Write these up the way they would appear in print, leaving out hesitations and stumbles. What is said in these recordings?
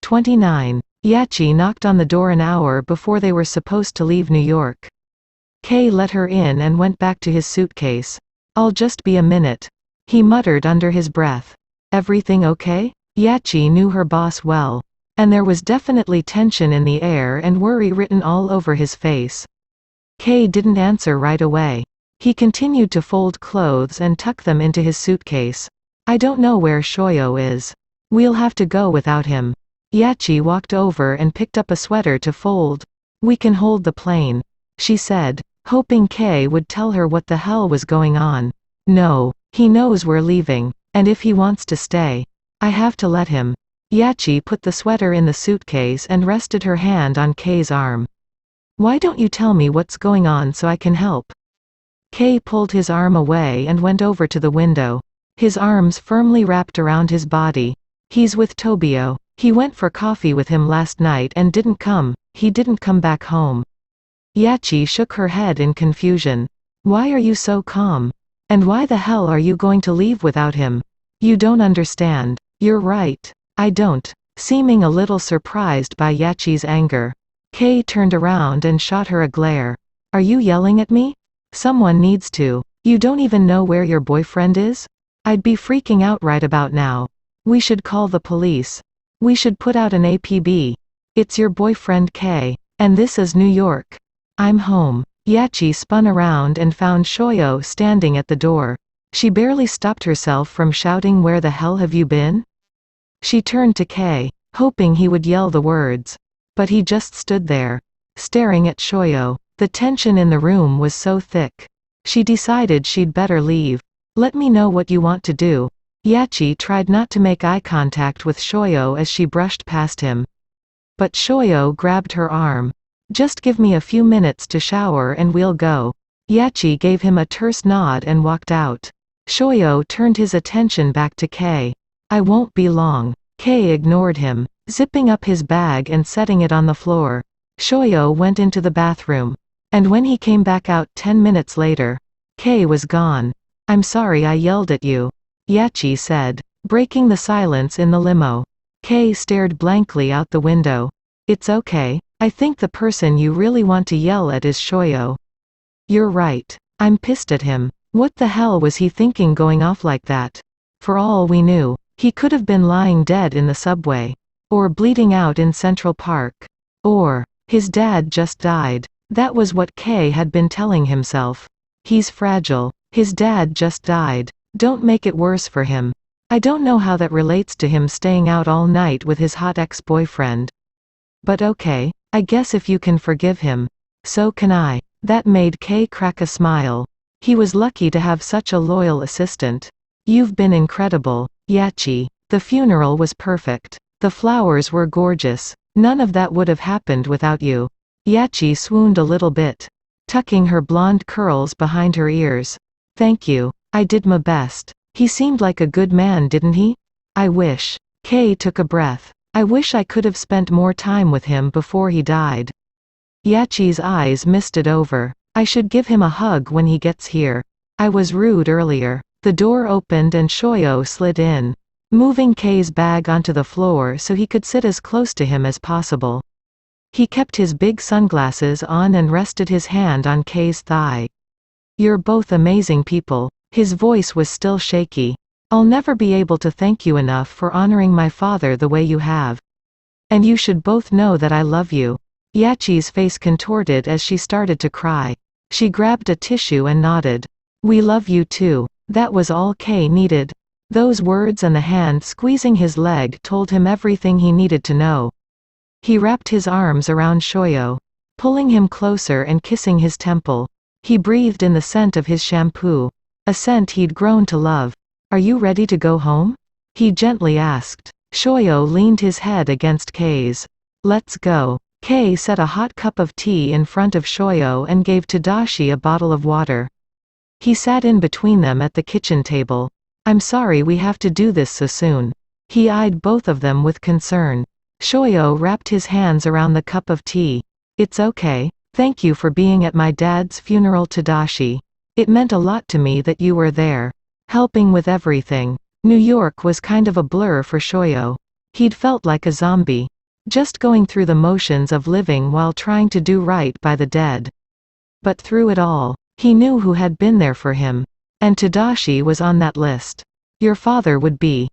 29. Yachi knocked on the door an hour before they were supposed to leave New York. Kei let her in and went back to his suitcase. "I'll just be a minute," he muttered under his breath. "Everything okay?" Yachi knew her boss well. And there was definitely tension in the air and worry written all over his face. Kei didn't answer right away. He continued to fold clothes and tuck them into his suitcase. "I don't know where Shoyo is. We'll have to go without him." Yachi walked over and picked up a sweater to fold. "We can hold the plane," she said, hoping Kei would tell her what the hell was going on. "No, he knows we're leaving, and if he wants to stay, I have to let him." Yachi put the sweater in the suitcase and rested her hand on Kei's arm. "Why don't you tell me what's going on so I can help?" Kei pulled his arm away and went over to the window. His arms firmly wrapped around his body. "He's with Tobio. He went for coffee with him last night and didn't come. He didn't come back home." Yachi shook her head in confusion. "Why are you so calm? And why the hell are you going to leave without him? You don't understand." "You're right. I don't." Seeming a little surprised by Yachi's anger, Kei turned around and shot her a glare. "Are you yelling at me? Someone needs to. You don't even know where your boyfriend is? I'd be freaking out right about now. We should call the police. We should put out an APB. It's your boyfriend Kei. And this is New York. I'm home." Yachi spun around and found Shoyo standing at the door. She barely stopped herself from shouting, "Where the hell have you been?" She turned to Kei, hoping he would yell the words. But he just stood there, staring at Shoyo. The tension in the room was so thick. She decided she'd better leave. "Let me know what you want to do." Yachi tried not to make eye contact with Shoyo as she brushed past him. But Shoyo grabbed her arm. "Just give me a few minutes to shower and we'll go." Yachi gave him a terse nod and walked out. Shoyo turned his attention back to Kei. "I won't be long." Kei ignored him, zipping up his bag and setting it on the floor. Shoyo went into the bathroom. And when he came back out 10 minutes later, Kei was gone. "I'm sorry I yelled at you," Yachi said, breaking the silence in the limo. Kei stared blankly out the window. "It's okay. I think the person you really want to yell at is Shoyo." "You're right. I'm pissed at him. What the hell was he thinking going off like that? For all we knew, he could have been lying dead in the subway. Or bleeding out in Central Park. Or, his dad just died." That was what Kei had been telling himself. "He's fragile. His dad just died. Don't make it worse for him." I don't know how that relates to him staying out all night with his hot ex-boyfriend. But okay, I guess if you can forgive him, so can I. That made Kei crack a smile. He was lucky to have such a loyal assistant. "You've been incredible, Yachi. The funeral was perfect. The flowers were gorgeous. None of that would have happened without you." Yachi swooned a little bit, tucking her blonde curls behind her ears. "Thank you. I did my best. He seemed like a good man, didn't he? I wish." Kei took a breath. "I wish I could have spent more time with him before he died." Yachi's eyes misted over. "I should give him a hug when he gets here. I was rude earlier." The door opened and Shoyo slid in, moving Kei's bag onto the floor so he could sit as close to him as possible. He kept his big sunglasses on and rested his hand on Kei's thigh. "You're both amazing people." His voice was still shaky. "I'll never be able to thank you enough for honoring my father the way you have. And you should both know that I love you." Yachi's face contorted as she started to cry. She grabbed a tissue and nodded. "We love you too." That was all Kei needed. Those words and the hand squeezing his leg told him everything he needed to know. He wrapped his arms around Shoyo, pulling him closer and kissing his temple. He breathed in the scent of his shampoo, a scent he'd grown to love. "Are you ready to go home?" he gently asked. Shoyo leaned his head against Kei's. "Let's go." Kei set a hot cup of tea in front of Shoyo and gave Tadashi a bottle of water. He sat in between them at the kitchen table. "I'm sorry we have to do this so soon." He eyed both of them with concern. Shoyo wrapped his hands around the cup of tea. "It's okay. Thank you for being at my dad's funeral, Tadashi. It meant a lot to me that you were there, helping with everything." New York was kind of a blur for Shoyo. He'd felt like a zombie. Just going through the motions of living while trying to do right by the dead. But through it all, he knew who had been there for him. And Tadashi was on that list. Your father would be,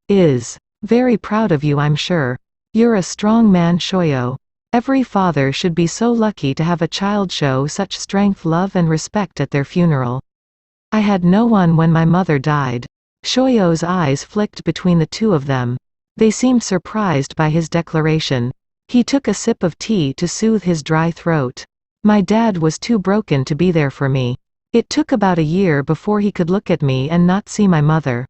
is, very proud of you, I'm sure. You're a strong man, Shoyo. Every father should be so lucky to have a child show such strength, love and respect at their funeral. I had no one when my mother died. Shoyo's eyes flicked between the two of them. They seemed surprised by his declaration. He took a sip of tea to soothe his dry throat. My dad was too broken to be there for me. It took about a year before he could look at me and not see my mother.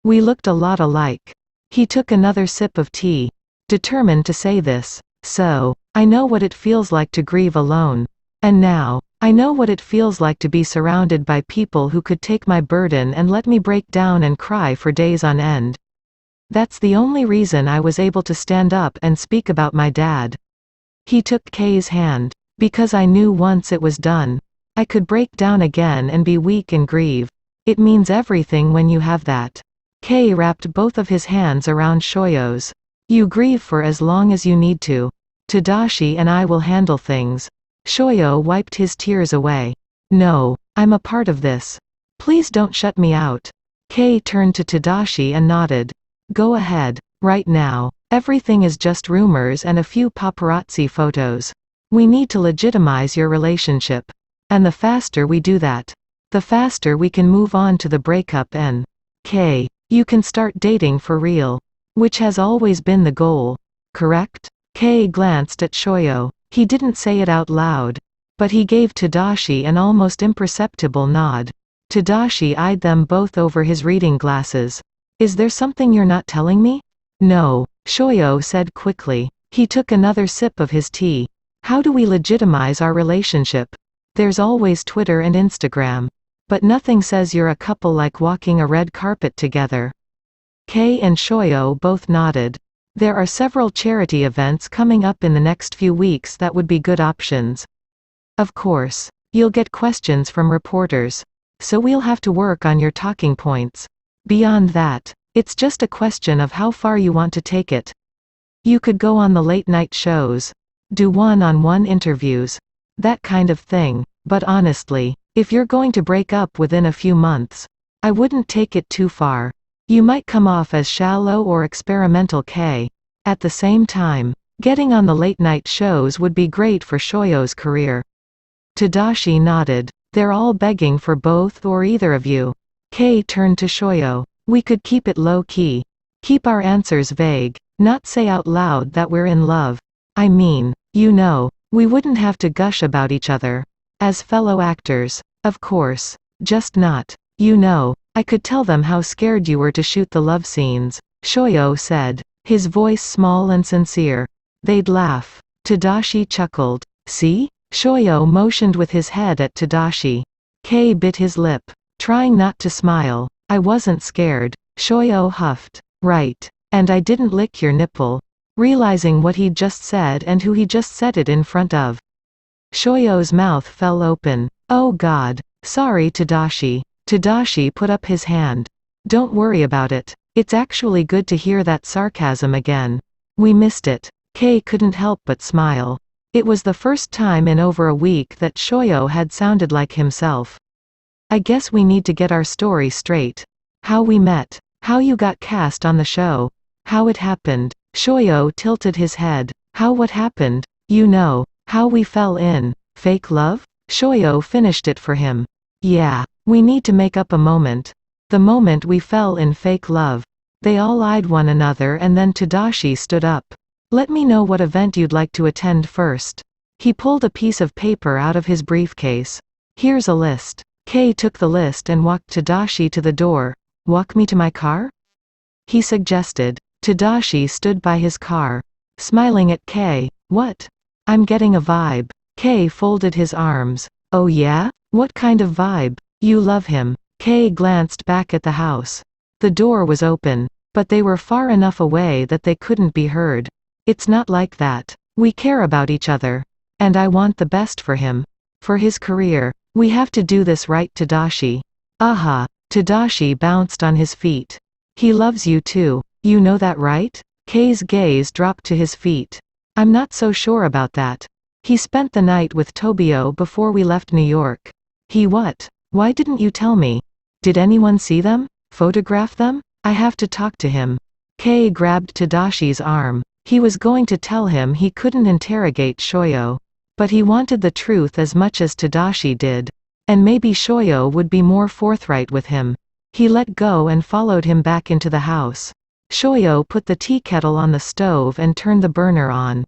We looked a lot alike. He took another sip of tea, determined to say this. So, I know what it feels like to grieve alone. And now, I know what it feels like to be surrounded by people who could take my burden and let me break down and cry for days on end. That's the only reason I was able to stand up and speak about my dad. He took Kei's hand. Because I knew once it was done, I could break down again and be weak and grieve. It means everything when you have that. Kei wrapped both of his hands around Shoyo's. You grieve for as long as you need to. Tadashi and I will handle things. Shoyo wiped his tears away. No, I'm a part of this. Please don't shut me out. Kei turned to Tadashi and nodded. Go ahead. Right now, everything is just rumors and a few paparazzi photos. We need to legitimize your relationship. And the faster we do that, the faster we can move on to the breakup and Kei, you can start dating for real. Which has always been the goal. Correct? Kei glanced at Shoyo. He didn't say it out loud. But he gave Tadashi an almost imperceptible nod. Tadashi eyed them both over his reading glasses. Is there something you're not telling me? No, Shoyo said quickly. He took another sip of his tea. How do we legitimize our relationship? There's always Twitter and Instagram. But nothing says you're a couple like walking a red carpet together. Kei and Shoyo both nodded. There are several charity events coming up in the next few weeks that would be good options. Of course, you'll get questions from reporters. So we'll have to work on your talking points. Beyond that, it's just a question of how far you want to take it. You could go on the late-night shows. Do one-on-one interviews. That kind of thing. But honestly, if you're going to break up within a few months, I wouldn't take it too far. You might come off as shallow or experimental. Kei. At the same time, getting on the late-night shows would be great for Shoyo's career. Tadashi nodded. They're all begging for both or either of you. Kei turned to Shoyo. We could keep it low-key. Keep our answers vague. Not say out loud that we're in love. I mean, you know, we wouldn't have to gush about each other. As fellow actors, of course. Just not. You know, I could tell them how scared you were to shoot the love scenes, Shoyo said, his voice small and sincere. They'd laugh. Tadashi chuckled. See? Shoyo motioned with his head at Tadashi. Kei bit his lip, trying not to smile. I wasn't scared. Shoyo huffed. Right. And I didn't lick your nipple. Realizing what he'd just said and who he just said it in front of. Shoyo's mouth fell open. Oh God. Sorry, Tadashi. Tadashi put up his hand. Don't worry about it. It's actually good to hear that sarcasm again. We missed it. Kei couldn't help but smile. It was the first time in over a week that Shoyo had sounded like himself. I guess we need to get our story straight. How we met. How you got cast on the show. How it happened. Shoyo tilted his head. How what happened? You know, how we fell in. Fake love? Shoyo finished it for him. Yeah. We need to make up a moment. The moment we fell in fake love. They all eyed one another and then Tadashi stood up. Let me know what event you'd like to attend first. He pulled a piece of paper out of his briefcase. Here's a list. Kei took the list and walked Tadashi to the door. Walk me to my car? He suggested. Tadashi stood by his car, smiling at Kei. What? I'm getting a vibe. Kei folded his arms. Oh yeah? What kind of vibe? You love him. Kei glanced back at the house. The door was open, but they were far enough away that they couldn't be heard. It's not like that. We care about each other. And I want the best for him. For his career. We have to do this right, Tadashi. Aha. Tadashi bounced on his feet. He loves you too. You know that, right? Kei's gaze dropped to his feet. I'm not so sure about that. He spent the night with Tobio before we left New York. He what? Why didn't you tell me? Did anyone see them? Photograph them? I have to talk to him. Kei grabbed Tadashi's arm. He was going to tell him he couldn't interrogate Shoyo. But he wanted the truth as much as Tadashi did. And maybe Shoyo would be more forthright with him. He let go and followed him back into the house. Shoyo put the tea kettle on the stove and turned the burner on.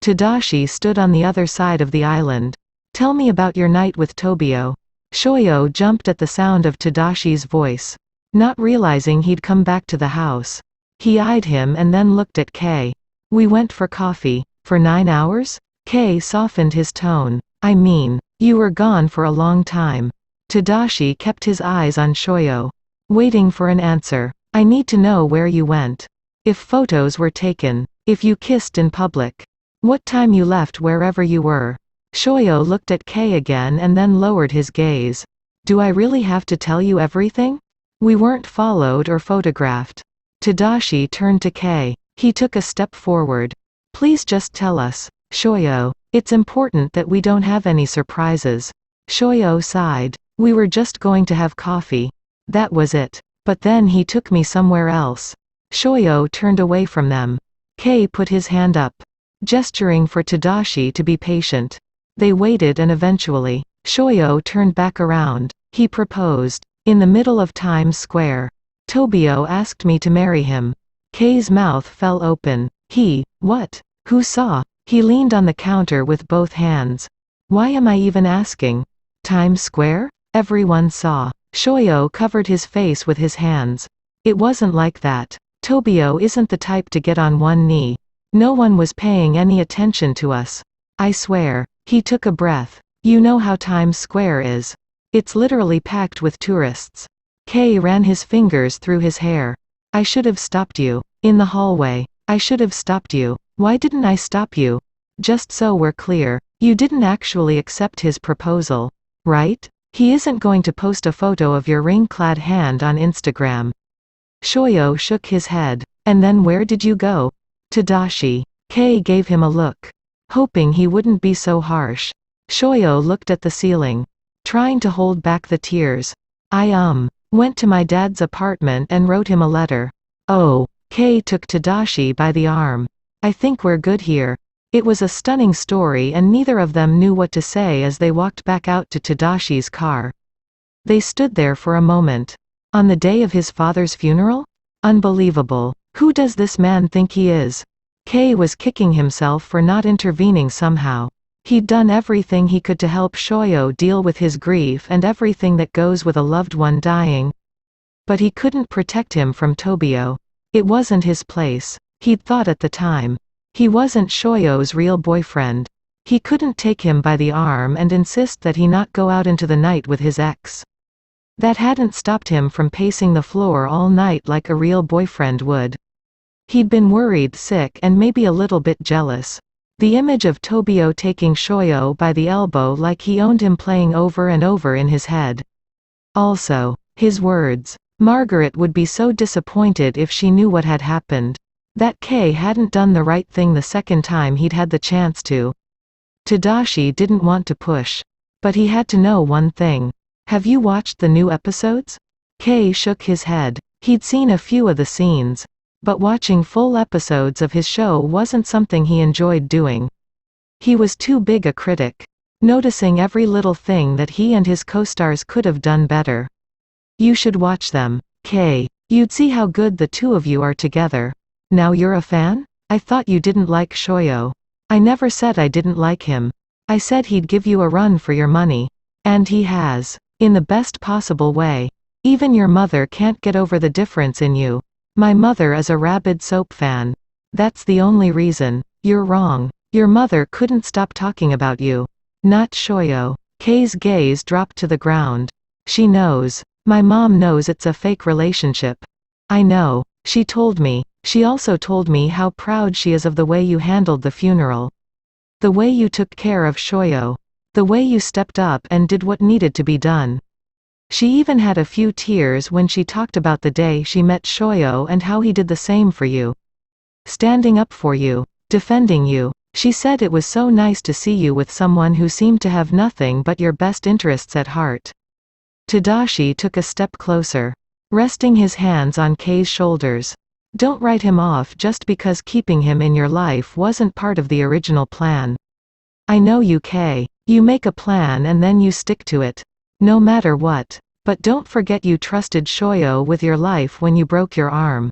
Tadashi stood on the other side of the island. Tell me about your night with Tobio. Shoyo jumped at the sound of Tadashi's voice. Not realizing he'd come back to the house. He eyed him and then looked at Kei. We went for coffee. For 9 hours? Kei softened his tone. I mean, you were gone for a long time. Tadashi kept his eyes on Shoyo. Waiting for an answer. I need to know where you went. If photos were taken. If you kissed in public. What time you left wherever you were. Shoyo looked at Kei again and then lowered his gaze. Do I really have to tell you everything? We weren't followed or photographed. Tadashi turned to Kei. He took a step forward. Please just tell us. Shoyo, it's important that we don't have any surprises. Shoyo sighed. We were just going to have coffee. That was it. But then he took me somewhere else. Shoyo turned away from them. Kei put his hand up, gesturing for Tadashi to be patient. They waited and eventually, Shoyo turned back around. He proposed. In the middle of Times Square. Tobio asked me to marry him. Kei's mouth fell open. What? Who saw? He leaned on the counter with both hands. Why am I even asking? Times Square? Everyone saw. Shoyo covered his face with his hands. It wasn't like that. Tobio isn't the type to get on one knee. No one was paying any attention to us. I swear. He took a breath. You know how Times Square is. It's literally packed with tourists. Kei ran his fingers through his hair. I should have stopped you. In the hallway. I should have stopped you. Why didn't I stop you? Just so we're clear. You didn't actually accept his proposal. Right? He isn't going to post a photo of your ring-clad hand on Instagram. Shoyo shook his head. And then where did you go? Tadashi. Kei gave him a look. Hoping he wouldn't be so harsh. Shoyo looked at the ceiling. Trying to hold back the tears. I went to my dad's apartment and wrote him a letter. Oh. Kei took Tadashi by the arm. I think we're good here. It was a stunning story and neither of them knew what to say as they walked back out to Tadashi's car. They stood there for a moment. On the day of his father's funeral? Unbelievable. Who does this man think he is? Kei was kicking himself for not intervening somehow. He'd done everything he could to help Shoyo deal with his grief and everything that goes with a loved one dying. But he couldn't protect him from Tobio. It wasn't his place. He'd thought at the time. He wasn't Shoyo's real boyfriend. He couldn't take him by the arm and insist that he not go out into the night with his ex. That hadn't stopped him from pacing the floor all night like a real boyfriend would. He'd been worried, sick and maybe a little bit jealous. The image of Tobio taking Shoyo by the elbow like he owned him playing over and over in his head. Also, his words. Margaret would be so disappointed if she knew what had happened. That Kei hadn't done the right thing the second time he'd had the chance to. Tadashi didn't want to push. But he had to know one thing. Have you watched the new episodes? Kei shook his head. He'd seen a few of the scenes. But watching full episodes of his show wasn't something he enjoyed doing. He was too big a critic. Noticing every little thing that he and his co-stars could have done better. You should watch them, Kei. You'd see how good the two of you are together. Now you're a fan? I thought you didn't like Shoyo. I never said I didn't like him. I said he'd give you a run for your money. And he has. In the best possible way. Even your mother can't get over the difference in you. My mother is a rabid soap fan. That's the only reason. You're wrong. Your mother couldn't stop talking about you. Not Shoyo. Kei's gaze dropped to the ground. She knows. My mom knows it's a fake relationship. I know. She told me. She also told me how proud she is of the way you handled the funeral. The way you took care of Shoyo. The way you stepped up and did what needed to be done. She even had a few tears when she talked about the day she met Shoyo and how he did the same for you. standing up for you, defending you. She said it was so nice to see you with someone who seemed to have nothing but your best interests at heart. Tadashi took a step closer, resting his hands on Kei's shoulders. Don't write him off just because keeping him in your life wasn't part of the original plan. I know you, Kei. You make a plan and then you stick to it. No matter what. But don't forget you trusted Shoyo with your life when you broke your arm.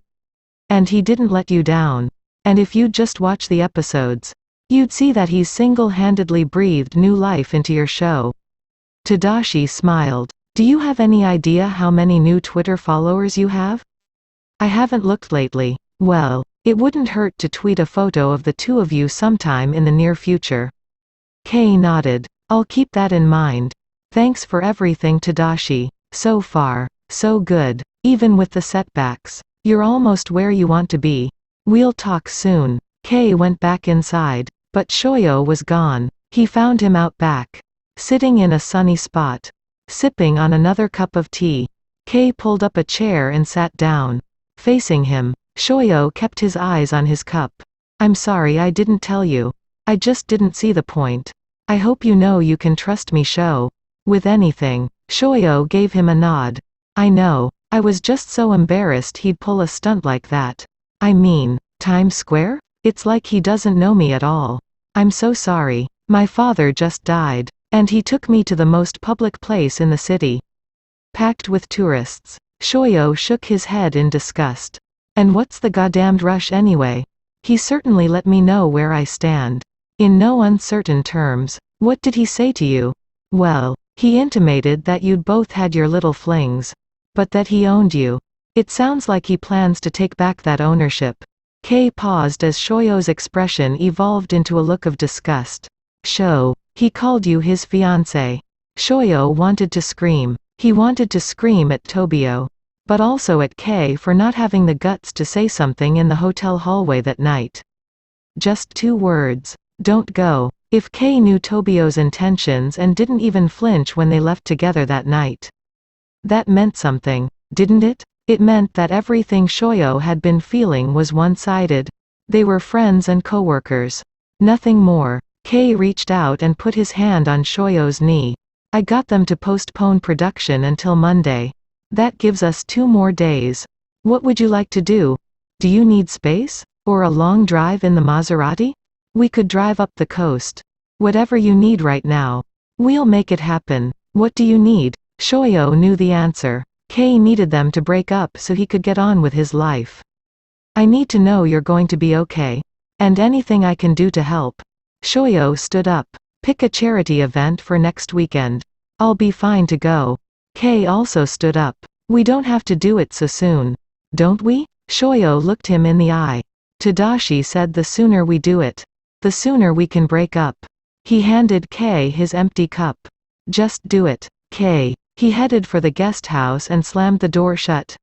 And he didn't let you down. And if you'd just watch the episodes, you'd see that he's single-handedly breathed new life into your show. Tadashi smiled. Do you have any idea how many new Twitter followers you have? I haven't looked lately. Well, it wouldn't hurt to tweet a photo of the two of you sometime in the near future. Kei nodded. I'll keep that in mind. Thanks for everything, Tadashi. So far, so good. Even with the setbacks, you're almost where you want to be. We'll talk soon. Kei went back inside, but Shoyo was gone. He found him out back, sitting in a sunny spot, sipping on another cup of tea. Kei pulled up a chair and sat down. Facing him, Shoyo kept his eyes on his cup. I'm sorry I didn't tell you. I just didn't see the point. I hope you know you can trust me, Sho. With anything. Shoyo gave him a nod. I know. I was just so embarrassed he'd pull a stunt like that. I mean, Times Square? It's like he doesn't know me at all. I'm so sorry. My father just died, and he took me to the most public place in the city, packed with tourists. Shoyo shook his head in disgust. And what's the goddamned rush anyway? He certainly let me know where I stand. In no uncertain terms. What did he say to you? Well, he intimated that you'd both had your little flings. But that he owned you. It sounds like he plans to take back that ownership. Kei paused as Shoyo's expression evolved into a look of disgust. Sho, he called you his fiancé. Shoyo wanted to scream. He wanted to scream at Tobio. But also at Kei for not having the guts to say something in the hotel hallway that night. Just 2 words. Don't go. If Kei knew Tobio's intentions and didn't even flinch when they left together that night. That meant something, didn't it? It meant that everything Shoyo had been feeling was one-sided. They were friends and coworkers. Nothing more. Kei reached out and put his hand on Shoyo's knee. I got them to postpone production until Monday. That gives us 2 more days. What would you like to do? Do you need space? Or a long drive in the Maserati? We could drive up the coast. Whatever you need right now. We'll make it happen. What do you need? Shoyo knew the answer. Kei needed them to break up so he could get on with his life. I need to know you're going to be okay. And anything I can do to help. Shoyo stood up. Pick a charity event for next weekend. I'll be fine to go. Kei also stood up. We don't have to do it so soon. Don't we? Shoyo looked him in the eye. Tadashi said the sooner we do it, the sooner we can break up. He handed Kei his empty cup. Just do it, Kei. He headed for the guest house and slammed the door shut.